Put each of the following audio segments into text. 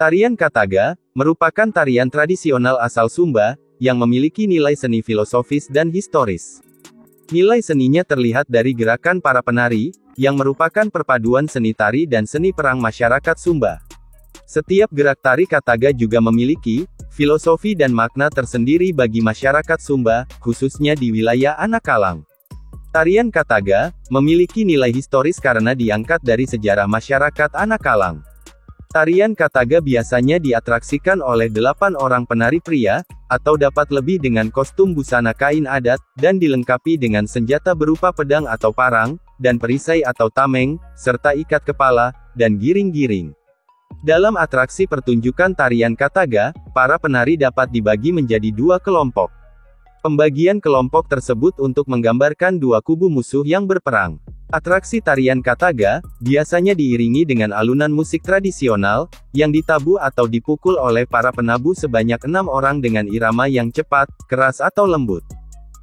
Tarian Kataga merupakan tarian tradisional asal Sumba, yang memiliki nilai seni filosofis dan historis. Nilai seninya terlihat dari gerakan para penari, yang merupakan perpaduan seni tari dan seni perang masyarakat Sumba. Setiap gerak tari Kataga juga memiliki filosofi dan makna tersendiri bagi masyarakat Sumba, khususnya di wilayah Anakalang. Tarian Kataga memiliki nilai historis karena diangkat dari sejarah masyarakat Anakalang. Tarian Kataga biasanya diatraksikan oleh 8 orang penari pria, atau dapat lebih dengan kostum busana kain adat, dan dilengkapi dengan senjata berupa pedang atau parang, dan perisai atau tameng, serta ikat kepala, dan giring-giring. Dalam atraksi pertunjukan tarian Kataga, para penari dapat dibagi menjadi 2 kelompok. Pembagian kelompok tersebut untuk menggambarkan 2 kubu musuh yang berperang. Atraksi tarian Kataga biasanya diiringi dengan alunan musik tradisional, yang ditabu atau dipukul oleh para penabuh sebanyak 6 orang dengan irama yang cepat, keras atau lembut.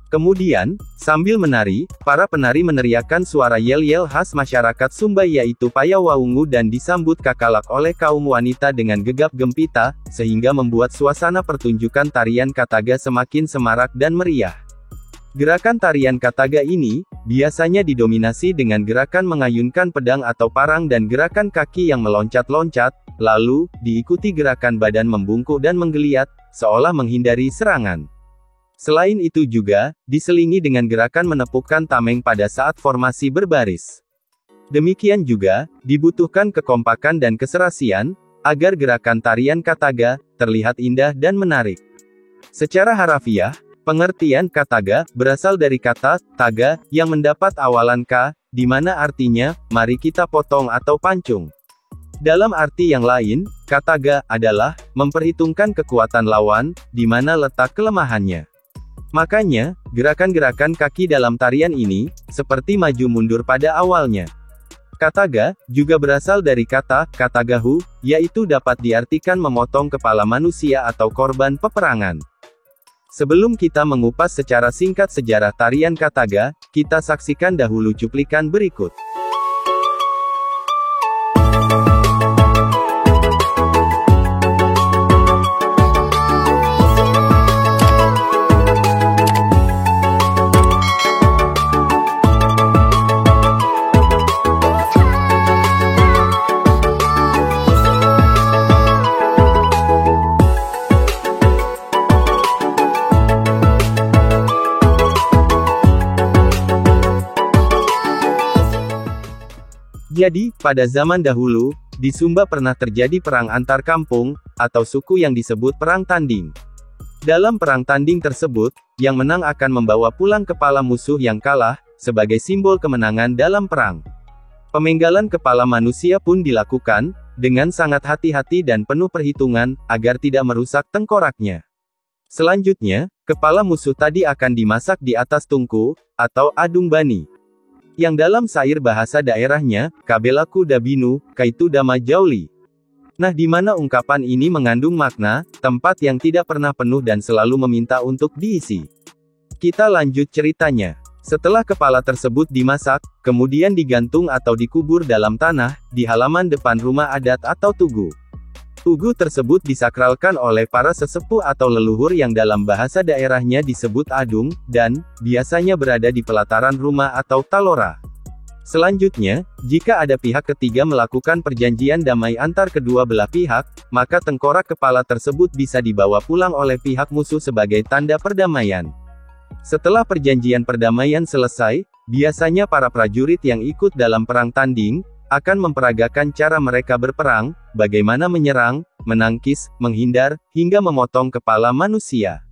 Kemudian, sambil menari, para penari meneriakkan suara yel-yel khas masyarakat Sumba yaitu Payawaungu dan disambut kakalak oleh kaum wanita dengan gegap gempita, sehingga membuat suasana pertunjukan tarian Kataga semakin semarak dan meriah. Gerakan tarian Kataga ini, biasanya didominasi dengan gerakan mengayunkan pedang atau parang dan gerakan kaki yang meloncat-loncat, lalu, diikuti gerakan badan membungkuk dan menggeliat, seolah menghindari serangan. Selain itu juga, diselingi dengan gerakan menepukkan tameng pada saat formasi berbaris. Demikian juga, dibutuhkan kekompakan dan keserasian, agar gerakan tarian Kataga, terlihat indah dan menarik. Secara harafiah, pengertian Kataga berasal dari kata taga yang mendapat awalan ka, di mana artinya mari kita potong atau pancung. Dalam arti yang lain, Kataga adalah memperhitungkan kekuatan lawan, di mana letak kelemahannya. Makanya, gerakan-gerakan kaki dalam tarian ini seperti maju mundur pada awalnya. Kataga juga berasal dari kata katagahu, yaitu dapat diartikan memotong kepala manusia atau korban peperangan. Sebelum kita mengupas secara singkat sejarah tarian Kataga, kita saksikan dahulu cuplikan berikut. Jadi, pada zaman dahulu, di Sumba pernah terjadi perang antar kampung, atau suku yang disebut perang tanding. Dalam perang tanding tersebut, yang menang akan membawa pulang kepala musuh yang kalah, sebagai simbol kemenangan dalam perang. Pemenggalan kepala manusia pun dilakukan, dengan sangat hati-hati dan penuh perhitungan, agar tidak merusak tengkoraknya. Selanjutnya, kepala musuh tadi akan dimasak di atas tungku, atau adung bani. Yang dalam syair bahasa daerahnya, kabelaku dabinu, kaitu dama jauli. Nah, di mana ungkapan ini mengandung makna, tempat yang tidak pernah penuh dan selalu meminta untuk diisi. Kita lanjut ceritanya. Setelah kepala tersebut dimasak, kemudian digantung atau dikubur dalam tanah, di halaman depan rumah adat atau tugu. Tugu tersebut disakralkan oleh para sesepuh atau leluhur yang dalam bahasa daerahnya disebut adung, dan biasanya berada di pelataran rumah atau talora. Selanjutnya, jika ada pihak ketiga melakukan perjanjian damai antar kedua belah pihak, maka tengkorak kepala tersebut bisa dibawa pulang oleh pihak musuh sebagai tanda perdamaian. Setelah perjanjian perdamaian selesai, biasanya para prajurit yang ikut dalam perang tanding akan memperagakan cara mereka berperang, bagaimana menyerang, menangkis, menghindar, hingga memotong kepala manusia.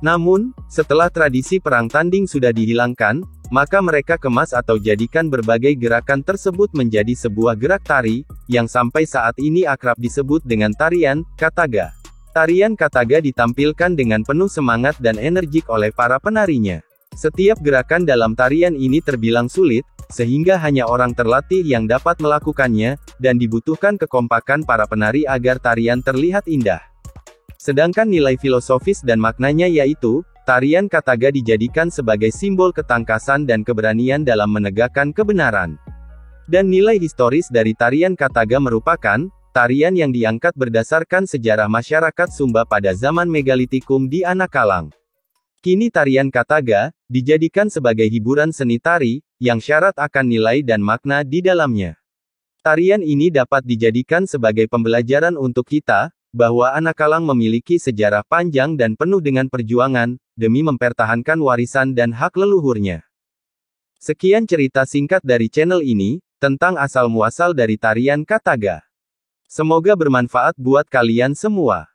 Namun, setelah tradisi perang tanding sudah dihilangkan, maka mereka kemas atau jadikan berbagai gerakan tersebut menjadi sebuah gerak tari, yang sampai saat ini akrab disebut dengan tarian Kataga. Tarian Kataga ditampilkan dengan penuh semangat dan energik oleh para penarinya. Setiap gerakan dalam tarian ini terbilang sulit, sehingga hanya orang terlatih yang dapat melakukannya, dan dibutuhkan kekompakan para penari agar tarian terlihat indah. Sedangkan nilai filosofis dan maknanya yaitu, tarian Kataga dijadikan sebagai simbol ketangkasan dan keberanian dalam menegakkan kebenaran. Dan nilai historis dari tarian Kataga merupakan, tarian yang diangkat berdasarkan sejarah masyarakat Sumba pada zaman megalitikum di Anakalang. Kini tarian Kataga dijadikan sebagai hiburan seni tari yang syarat akan nilai dan makna di dalamnya. Tarian ini dapat dijadikan sebagai pembelajaran untuk kita bahwa Anakalang memiliki sejarah panjang dan penuh dengan perjuangan demi mempertahankan warisan dan hak leluhurnya. Sekian cerita singkat dari channel ini tentang asal-muasal dari tarian Kataga. Semoga bermanfaat buat kalian semua.